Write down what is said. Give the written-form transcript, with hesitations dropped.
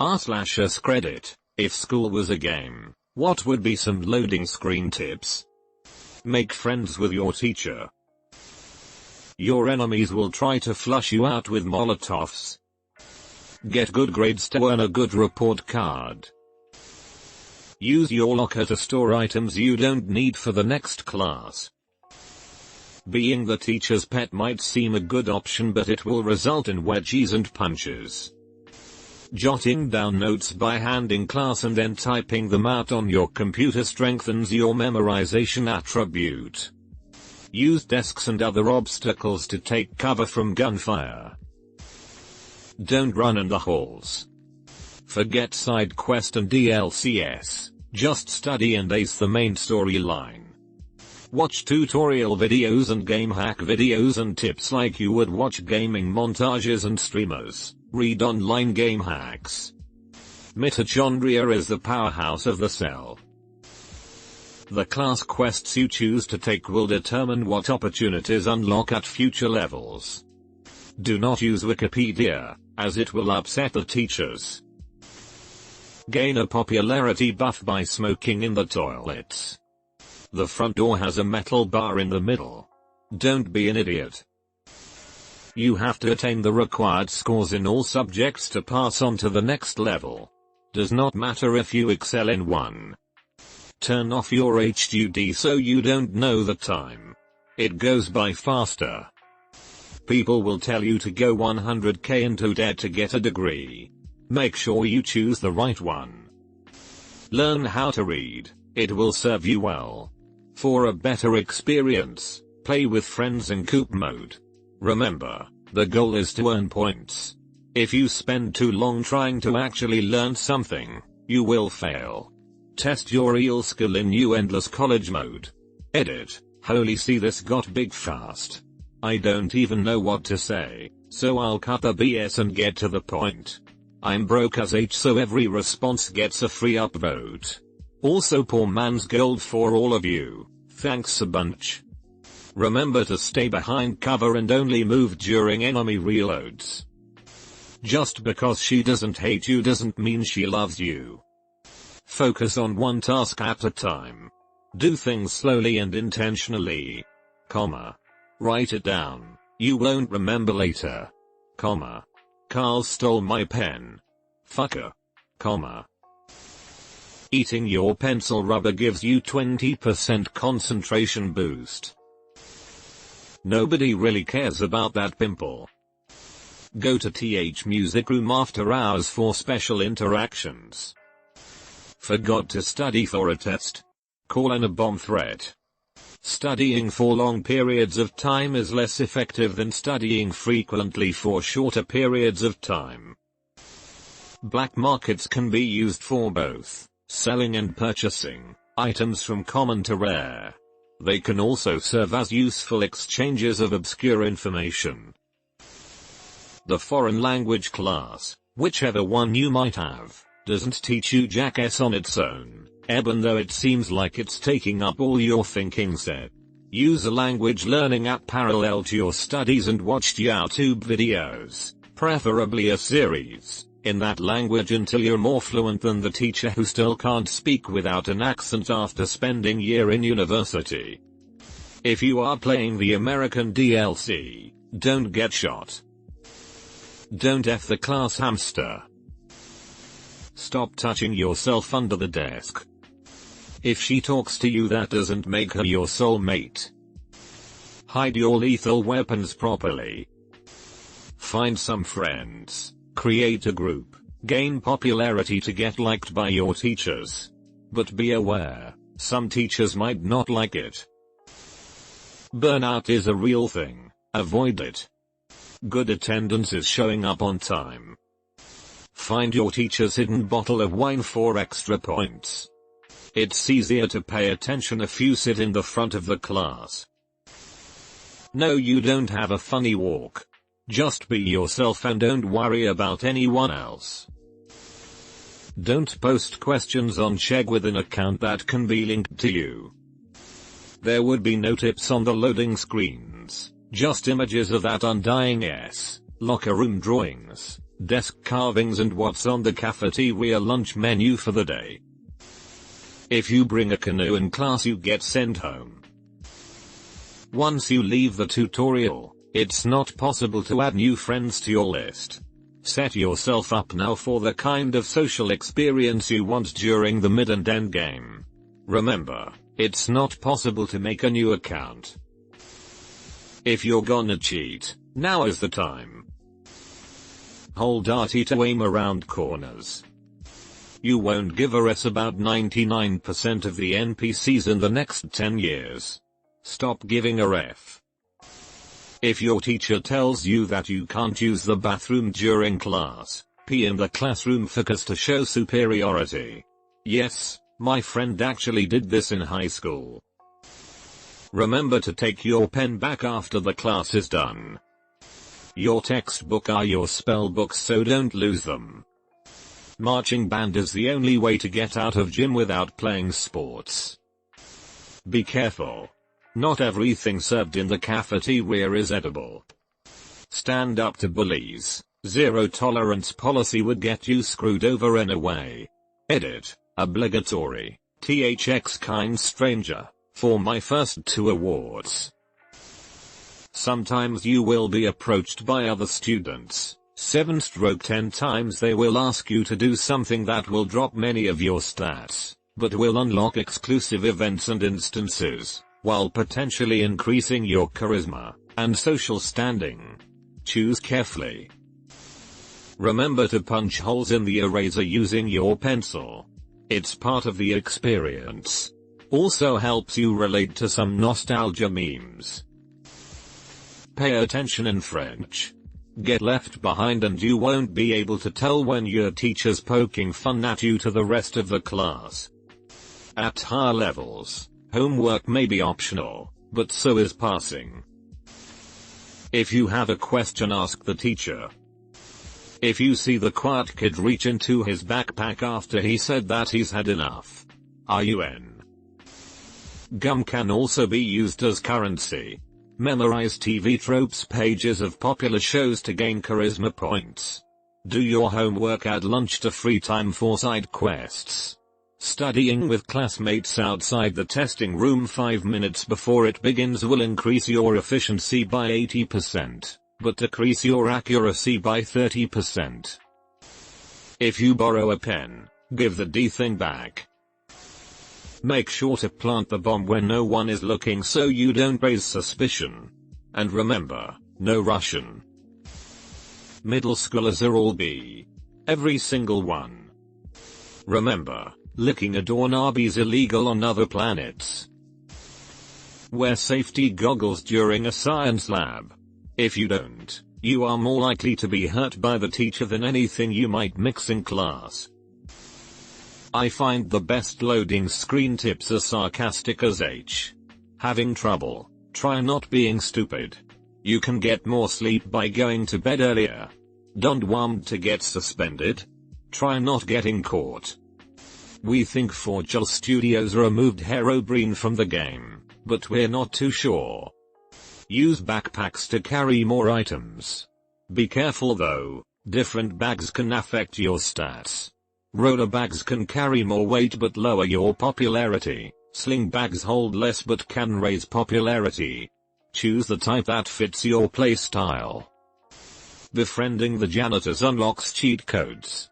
r/AskReddit, if school was a game, what would be some loading screen tips? Make friends with your teacher. Your enemies will try to flush you out with Molotovs. Get good grades to earn a good report card. Use your locker to store items you don't need for the next class. Being the teacher's pet might seem a good option, but it will result in wedgies and punches. Jotting down notes by hand in class and then typing them out on your computer strengthens your memorization attribute. Use desks and other obstacles to take cover from gunfire. Don't run in the halls. Forget side quest and DLCs, just study and ace the main storyline. Watch tutorial videos and game hack videos and tips like you would watch gaming montages and streamers. Read online game hacks. Mitochondria is the powerhouse of the cell. The class quests you choose to take will determine what opportunities unlock at future levels. Do not use Wikipedia, as it will upset the teachers. Gain a popularity buff by smoking in the toilets. The front door has a metal bar in the middle. Don't be an idiot. You have to attain the required scores in all subjects to pass on to the next level. Does not matter if you excel in one. Turn off your HUD so you don't know the time. It goes by faster. People will tell you to go 100k into debt to get a degree. Make sure you choose the right one. Learn how to read, it will serve you well. For a better experience, play with friends in coop mode. Remember, the goal is to earn points. If you spend too long trying to actually learn something, you will fail. Test your real skill in new endless college mode. Edit, holy see this got big fast. I don't even know what to say, so I'll cut the BS and get to the point. I'm broke as H, so every response gets a free upvote. Also poor man's gold for all of you, thanks a bunch. Remember to stay behind cover and only move during enemy reloads. Just because she doesn't hate you doesn't mean she loves you. Focus on one task at a time. Do things slowly and intentionally. Comma. Write it down, you won't remember later. Comma. Carl stole my pen. Fucker. Comma. Eating your pencil rubber gives you 20% concentration boost. Nobody really cares about that pimple. Go to TH Music Room after hours for special interactions. Forgot to study for a test? Call in a bomb threat. Studying for long periods of time is less effective than studying frequently for shorter periods of time. Black markets can be used for both selling and purchasing items from common to rare. They can also serve as useful exchanges of obscure information. The foreign language class, whichever one you might have, doesn't teach you jackass on its own, even though it seems like it's taking up all your thinking set. Use a language learning app parallel to your studies and watch YouTube videos, preferably a series, in that language until you're more fluent than the teacher who still can't speak without an accent after spending a year in university. If you are playing the American DLC, don't get shot. Don't F the class hamster. Stop touching yourself under the desk. If she talks to you, that doesn't make her your soulmate. Hide your lethal weapons properly. Find some friends. Create a group, gain popularity to get liked by your teachers. But be aware, some teachers might not like it. Burnout is a real thing, avoid it. Good attendance is showing up on time. Find your teacher's hidden bottle of wine for extra points. It's easier to pay attention if you sit in the front of the class. No, you don't have a funny walk. Just be yourself and don't worry about anyone else. Don't post questions on Chegg with an account that can be linked to you. There would be no tips on the loading screens, just images of that undying S, locker room drawings, desk carvings and what's on the cafeteria lunch menu for the day. If you bring a canoe in class you get sent home. Once you leave the tutorial, it's not possible to add new friends to your list. Set yourself up now for the kind of social experience you want during the mid and end game. Remember, it's not possible to make a new account. If you're gonna cheat, now is the time. Hold RT to aim around corners. You won't give a S about 99% of the NPCs in the next 10 years. Stop giving a F. If your teacher tells you that you can't use the bathroom during class, pee in the classroom focus to show superiority. Yes, my friend actually did this in high school. Remember to take your pen back after the class is done. Your textbook are your spell books, so don't lose them. Marching band is the only way to get out of gym without playing sports. Be careful. Not everything served in the cafeteria is edible. Stand up to bullies. Zero tolerance policy would get you screwed over in a way. Edit. Obligatory. THX kind stranger. For my first 2 awards. Sometimes you will be approached by other students. 7/10 times they will ask you to do something that will drop many of your stats, but will unlock exclusive events and instances, while potentially increasing your charisma and social standing. Choose carefully. Remember to punch holes in the eraser using your pencil. It's part of the experience. Also helps you relate to some nostalgia memes. Pay attention in French. Get left behind and you won't be able to tell when your teacher's poking fun at you to the rest of the class. At higher levels, homework may be optional, but so is passing. If you have a question, ask the teacher. If you see the quiet kid reach into his backpack after he said that he's had enough. RUN. Gum can also be used as currency. Memorize TV tropes pages of popular shows to gain charisma points. Do your homework at lunch to free time for side quests. Studying with classmates outside the testing room 5 minutes before it begins will increase your efficiency by 80%, but decrease your accuracy by 30%. If you borrow a pen, give the D thing back. Make sure to plant the bomb when no one is looking so you don't raise suspicion. And remember, no Russian. Middle schoolers are all B. Every single one. Remember, licking a doorknob is illegal on other planets. Wear safety goggles during a science lab. If you don't, you are more likely to be hurt by the teacher than anything you might mix in class. I find the best loading screen tips as sarcastic as H. Having trouble? Try not being stupid. You can get more sleep by going to bed earlier. Don't want to get suspended? Try not getting caught. We think Forgel Studios removed Herobrine from the game, but we're not too sure. Use backpacks to carry more items. Be careful though, different bags can affect your stats. Roller bags can carry more weight but lower your popularity. Sling bags hold less but can raise popularity. Choose the type that fits your playstyle. Befriending the janitors unlocks cheat codes.